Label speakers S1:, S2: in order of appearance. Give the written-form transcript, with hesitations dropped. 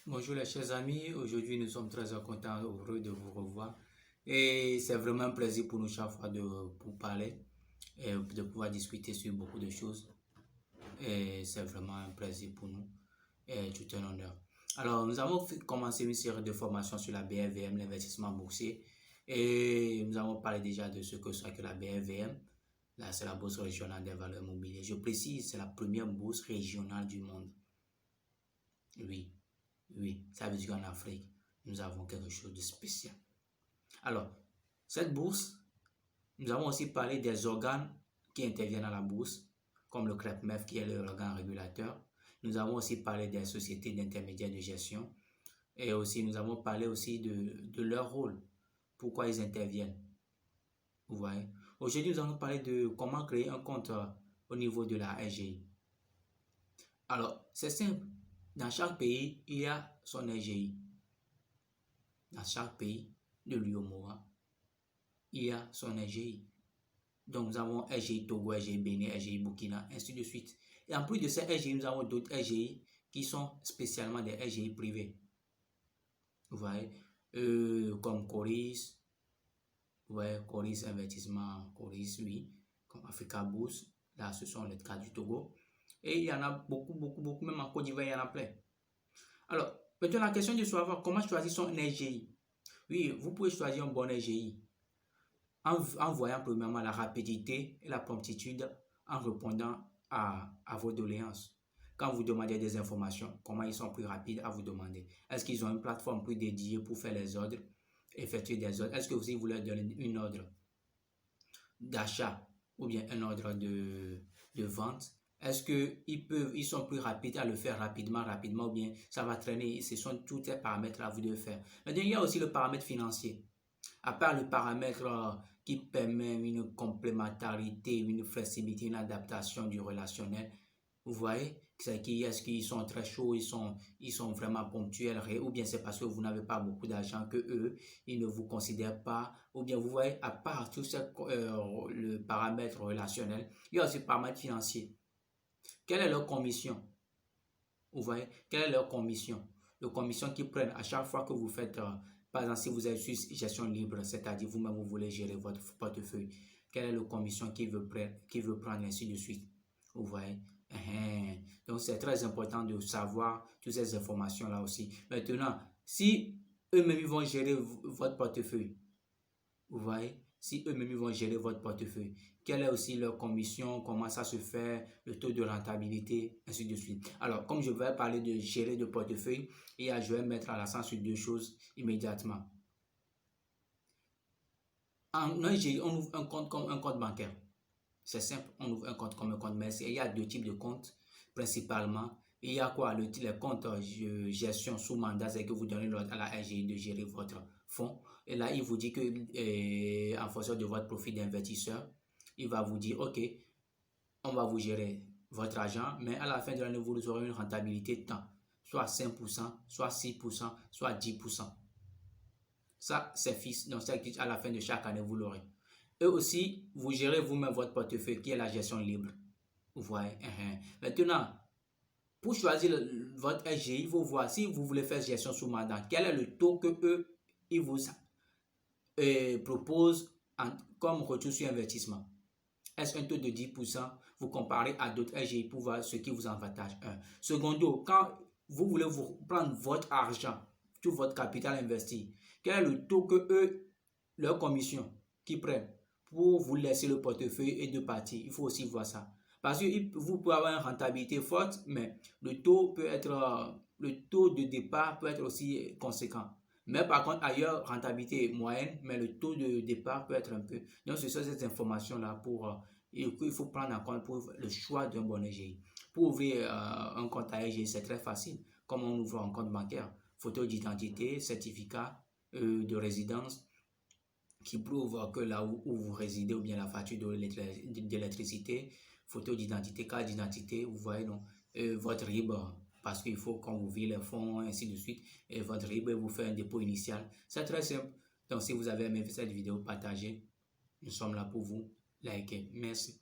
S1: Bonjour les chers amis, aujourd'hui nous sommes très contents, heureux de vous revoir et c'est vraiment un plaisir pour nous chaque fois pour parler et de pouvoir discuter sur beaucoup de choses et c'est vraiment un plaisir pour nous et tout un honneur. Alors nous avons commencé une série de formations sur la BRVM, l'investissement boursier, et nous avons parlé déjà de ce que c'est que la BRVM. Là c'est la bourse régionale des valeurs mobilières. Je précise, c'est la première bourse régionale du monde. Oui, ça veut dire qu'en Afrique, nous avons quelque chose de spécial. Alors, cette bourse, nous avons aussi parlé des organes qui interviennent à la bourse, comme le CREPMEF qui est l'organe régulateur. Nous avons aussi parlé des sociétés d'intermédiaires de gestion et aussi nous avons parlé aussi de leur rôle, pourquoi ils interviennent. Vous voyez. Aujourd'hui, nous allons parler de comment créer un compte au niveau de la RGI. Alors, c'est simple. Dans chaque pays, il y a son RGI. Dans chaque pays de l'UEMOA, il y a son RGI. Donc, nous avons RGI Togo, RGI Bénin, RGI Burkina, ainsi de suite. Et en plus de ces RGI, nous avons d'autres RGI qui sont spécialement des RGI privés. Vous voyez, comme Coris, vous voyez, Coris Investissement, Coris, oui, comme Africa Bourse, là, ce sont les cas du Togo. Et il y en a beaucoup, même en Côte d'Ivoire, il y en a plein. Alors, maintenant, la question de savoir comment choisir son RGI. Oui, vous pouvez choisir un bon RGI en voyant premièrement la rapidité et la promptitude en répondant à vos doléances. Quand vous demandez des informations, comment ils sont plus rapides à vous demander? Est-ce qu'ils ont une plateforme plus dédiée pour faire les ordres, effectuer des ordres? Est-ce que vous leur donnez une ordre d'achat ou bien un ordre de vente? Est-ce qu'ils sont plus rapides à le faire rapidement ou bien ça va traîner? Ce sont tous ces paramètres à vous de faire. Maintenant, il y a aussi le paramètre financier. À part le paramètre qui permet une complémentarité, une flexibilité, une adaptation du relationnel, vous voyez, est-ce qu'ils sont très chauds, ils sont vraiment ponctuels, ou bien c'est parce que vous n'avez pas beaucoup d'argent que eux, ils ne vous considèrent pas, ou bien vous voyez, à part tout le paramètre relationnel, il y a aussi le paramètre financier. Quelle est leur commission? Vous voyez, quelle est leur commission? Les commissions qu'ils prennent à chaque fois que vous faites, par exemple, si vous êtes sur gestion libre, c'est-à-dire vous-même, vous voulez gérer votre portefeuille, quelle est la commission qu'il veut prendre, ainsi de suite. Vous voyez? Donc, c'est très important de savoir toutes ces informations-là aussi. Maintenant, si eux-mêmes vont gérer votre portefeuille, vous voyez? Si eux-mêmes vont gérer votre portefeuille, quelle est aussi leur commission, comment ça se fait, le taux de rentabilité, ainsi de suite. Alors, comme je vais parler de gérer de portefeuille, je vais mettre l'accent sur deux choses immédiatement. En RGI, on ouvre un compte comme un compte bancaire. C'est simple, on ouvre un compte comme un compte, mais il y a deux types de comptes principalement. Il y a quoi? Les comptes gestion sous mandat, c'est que vous donnez l'ordre à la RGI de gérer votre fonds. Et là, il vous dit que en fonction de votre profil d'investisseur, il va vous dire, OK, on va vous gérer votre argent, mais à la fin de l'année, vous aurez une rentabilité de temps, soit 5%, soit 6%, soit 10%. Ça, c'est fixe. Donc, à la fin de chaque année, vous l'aurez. Eux aussi, vous gérez vous-même votre portefeuille qui est la gestion libre. Vous voyez. Maintenant, pour choisir votre RGI, il faut voir si vous voulez faire gestion sous mandat, quel est le taux que eux, ils vous proposent comme retour sur investissement. Est-ce un taux de 10%? Vous comparez à d'autres RGI pour voir ce qui vous avantage. Secondo, quand vous voulez vous prendre votre argent, tout votre capital investi, quel est le taux que eux, leur commission, qui prennent pour vous laisser le portefeuille et de partir? Il faut aussi voir ça. Parce que vous pouvez avoir une rentabilité forte, mais le taux de départ peut être aussi conséquent. Mais par contre, ailleurs, rentabilité moyenne, mais le taux de départ peut être un peu. Donc, ce sont ces informations-là qu'il faut prendre en compte pour le choix d'un bon RGI. Pour ouvrir un compte à RGI, c'est très facile. Comme on ouvre un compte bancaire, photo d'identité, certificat de résidence qui prouve que là où vous résidez ou bien la facture d'électricité, photo d'identité, carte d'identité, vous voyez donc votre RIB, parce qu'il faut qu'on vous vire les fonds, ainsi de suite, et votre RIB vous fait un dépôt initial. C'est très simple. Donc si vous avez aimé cette vidéo, partagez. Nous sommes là pour vous. Likez. Merci.